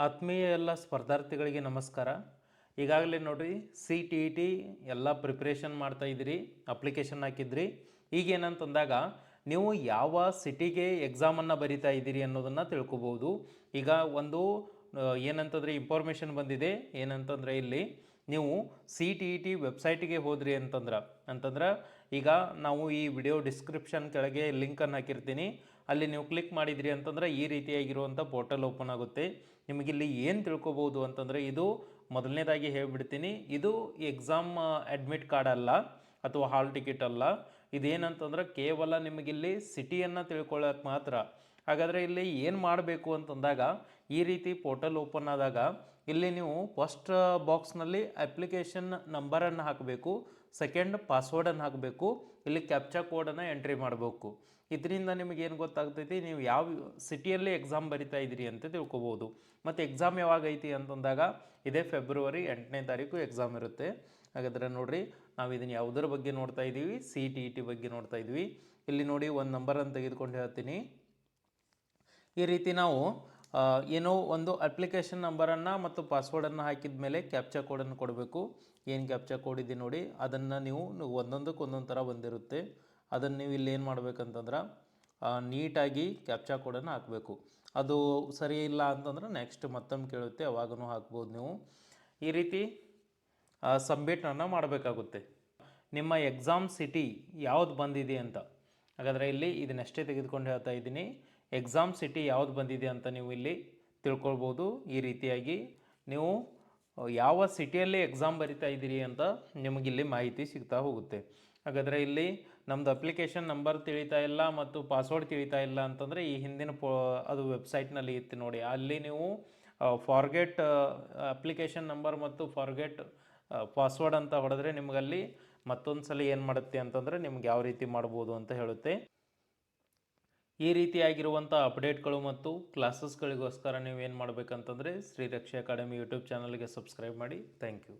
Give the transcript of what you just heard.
ಆತ್ಮೀಯ ಎಲ್ಲ ಸ್ಪರ್ಧಾರ್ಥಿಗಳಿಗೆ ನಮಸ್ಕಾರ. ಈಗಾಗಲೇ ನೋಡಿರಿ CTET ಎಲ್ಲ ಪ್ರಿಪ್ರೇಷನ್ ಮಾಡ್ತಾ ಇದ್ದೀರಿ, ಅಪ್ಲಿಕೇಶನ್ ಹಾಕಿದ್ರಿ. ಈಗೇನಂತಂದಾಗ ನೀವು ಯಾವ ಸಿಟಿಗೆ ಎಕ್ಸಾಮನ್ನು ಬರಿತಾ ಇದ್ದೀರಿ ಅನ್ನೋದನ್ನು ತಿಳ್ಕೊಬೋದು. ಈಗ ಒಂದು ಏನಂತಂದರೆ ಇನ್ಫಾರ್ಮೇಷನ್ ಬಂದಿದೆ. ಏನಂತಂದರೆ ಇಲ್ಲಿ ನೀವು CTET ವೆಬ್ಸೈಟಿಗೆ ಹೋದ್ರಿ ಅಂತಂದ್ರೆ ಈಗ ನಾವು ಈ ವಿಡಿಯೋ ಡಿಸ್ಕ್ರಿಪ್ಷನ್ ಕೆಳಗೆ ಲಿಂಕನ್ನು ಹಾಕಿರ್ತೀನಿ. ಅಲ್ಲಿ ನೀವು ಕ್ಲಿಕ್ ಮಾಡಿದ್ರಿ ಅಂತಂದ್ರೆ ಈ ರೀತಿಯಾಗಿರುವಂಥ ಪೋರ್ಟಲ್ ಓಪನ್ ಆಗುತ್ತೆ. ನಿಮಗಿಲ್ಲಿ ಏನು ತಿಳ್ಕೊಬೋದು ಅಂತಂದರೆ, ಇದು ಮೊದಲನೇದಾಗಿ ಹೇಳಿಬಿಡ್ತೀನಿ, ಇದು ಎಕ್ಸಾಮ್ ಅಡ್ಮಿಟ್ ಕಾರ್ಡ್ ಅಲ್ಲ ಅಥವಾ ಹಾಲ್ ಟಿಕೆಟ್ ಅಲ್ಲ. ಇದೇನಂತಂದ್ರೆ ಕೇವಲ ನಿಮಗಿಲ್ಲಿ ಸಿಟಿಯನ್ನು ತಿಳ್ಕೊಳ್ಳೋಕೆ ಮಾತ್ರ. ಹಾಗಾದರೆ ಇಲ್ಲಿ ಏನು ಮಾಡಬೇಕು ಅಂತಂದಾಗ, ಈ ರೀತಿ ಪೋರ್ಟಲ್ ಓಪನ್ ಆದಾಗ ಇಲ್ಲಿ ನೀವು ಫಸ್ಟ್ ಬಾಕ್ಸ್ನಲ್ಲಿ ಅಪ್ಲಿಕೇಶನ್ ನಂಬರನ್ನು ಹಾಕಬೇಕು, ಸೆಕೆಂಡ್ ಪಾಸ್ವರ್ಡನ್ನು ಹಾಕಬೇಕು, ಇಲ್ಲಿ ಕ್ಯಾಪ್ಚಾ ಕೋಡನ್ನು ಎಂಟ್ರಿ ಮಾಡಬೇಕು. ಇದರಿಂದ ನಿಮಗೇನು ಗೊತ್ತಾಗ್ತೈತಿ, ನೀವು ಯಾವ ಸಿಟಿಯಲ್ಲಿ ಎಕ್ಸಾಮ್ ಬರಿತಾ ಇದ್ದೀರಿ ಅಂತ ತಿಳ್ಕೊಬೋದು. ಮತ್ತು ಎಕ್ಸಾಮ್ ಯಾವಾಗ ಐತಿ ಅಂತಂದಾಗ ಇದೇ ಫೆಬ್ರವರಿ 8ನೇ ತಾರೀಕು ಎಕ್ಸಾಮ್ ಇರುತ್ತೆ. ಹಾಗಾದರೆ ನೋಡಿರಿ, ನಾವು ಇದನ್ನು ಯಾವುದರ ಬಗ್ಗೆ ನೋಡ್ತಾ ಇದ್ದೀವಿ, CTET ಬಗ್ಗೆ ನೋಡ್ತಾ ಇದ್ವಿ. ಇಲ್ಲಿ ನೋಡಿ ಒಂದು ನಂಬರನ್ನು ತೆಗೆದುಕೊಂಡು ಹೇಳ್ತೀನಿ. ಈ ರೀತಿ ನಾವು ಏನೋ ಒಂದು ಅಪ್ಲಿಕೇಶನ್ ನಂಬರನ್ನು ಮತ್ತು ಪಾಸ್ವರ್ಡನ್ನು ಹಾಕಿದ ಮೇಲೆ ಕ್ಯಾಪ್ಚಾ ಕೋಡನ್ನು ಕೊಡಬೇಕು. ಏನು ಕ್ಯಾಪ್ಚಾ ಕೋಡ್ ಇದೆ ನೋಡಿ, ಅದನ್ನು ನೀವು ಒಂದೊಂದಕ್ಕೆ ಒಂದೊಂದು ಥರ ಬಂದಿರುತ್ತೆ. ಅದನ್ನು ನೀವು ಇಲ್ಲಿ ಏನು ಮಾಡಬೇಕಂತಂದ್ರೆ ನೀಟಾಗಿ ಕ್ಯಾಪ್ಚಾ ಕೋಡನ್ನು ಹಾಕಬೇಕು. ಅದು ಸರಿ ಇಲ್ಲ ಅಂತಂದ್ರೆ ನೆಕ್ಸ್ಟ್ ಮತ್ತೊಮ್ಮೆ ಕೇಳುತ್ತೆ, ಅವಾಗೂ ಹಾಕ್ಬೋದು ನೀವು. ಈ ರೀತಿ ಸಬ್ಮಿಟನ್ನು ಮಾಡಬೇಕಾಗುತ್ತೆ. ನಿಮ್ಮ ಎಕ್ಸಾಮ್ ಸಿಟಿ ಯಾವ್ದು ಬಂದಿದೆ ಅಂತ. ಹಾಗಾದರೆ ಇಲ್ಲಿ ಇದನ್ನಷ್ಟೇ ತೆಗೆದುಕೊಂಡು ಹೇಳ್ತಾ ಇದ್ದೀನಿ. ಎಕ್ಸಾಮ್ ಸಿಟಿ ಯಾವ್ದು ಬಂದಿದೆ ಅಂತ ನೀವು ಇಲ್ಲಿ ತಿಳ್ಕೊಳ್ಬೋದು. ಈ ರೀತಿಯಾಗಿ ನೀವು ಯಾವ ಸಿಟಿಯಲ್ಲಿ ಎಕ್ಸಾಮ್ ಬರಿತಾ ಇದ್ದೀರಿ ಅಂತ ನಿಮಗಿಲ್ಲಿ ಮಾಹಿತಿ ಸಿಗ್ತಾ ಹೋಗುತ್ತೆ. ಹಾಗಾದರೆ ಇಲ್ಲಿ ನಮ್ಮದು ಅಪ್ಲಿಕೇಶನ್ ನಂಬರ್ ತಿಳಿತಾ ಇಲ್ಲ ಮತ್ತು ಪಾಸ್ವರ್ಡ್ ತಿಳಿತಾ ಇಲ್ಲ ಅಂತಂದರೆ ಈ ಹಿಂದಿನ ಅದು ವೆಬ್ಸೈಟ್ನಲ್ಲಿ ಇತ್ತು ನೋಡಿ, ಅಲ್ಲಿ ನೀವು ಫಾರ್ಗೆಟ್ ಅಪ್ಲಿಕೇಶನ್ ನಂಬರ್ ಮತ್ತು ಫಾರ್ಗೆಟ್ ಪಾಸ್ವರ್ಡ್ ಅಂತ ಹೊಡೆದ್ರೆ ನಿಮಗಲ್ಲಿ ಮತ್ತೊಂದು ಸಲ ಏನು ಮಾಡುತ್ತೆ ಅಂತಂದರೆ ನಿಮ್ಗೆ ಯಾವ ರೀತಿ ಮಾಡ್ಬೋದು ಅಂತ ಹೇಳುತ್ತೆ. ಈ ರೀತಿಯಾಗಿರುವಂಥ ಅಪ್ಡೇಟ್ಗಳು ಮತ್ತು ಕ್ಲಾಸಸ್ಗಳಿಗೋಸ್ಕರ ನೀವು ಏನು ಮಾಡಬೇಕಂತಂದರೆ ಶ್ರೀರಕ್ಷೆ ಅಕಾಡೆಮಿ ಯೂಟ್ಯೂಬ್ ಚಾನಲ್ಗೆ ಸಬ್ಸ್ಕ್ರೈಬ್ ಮಾಡಿ. Thank you.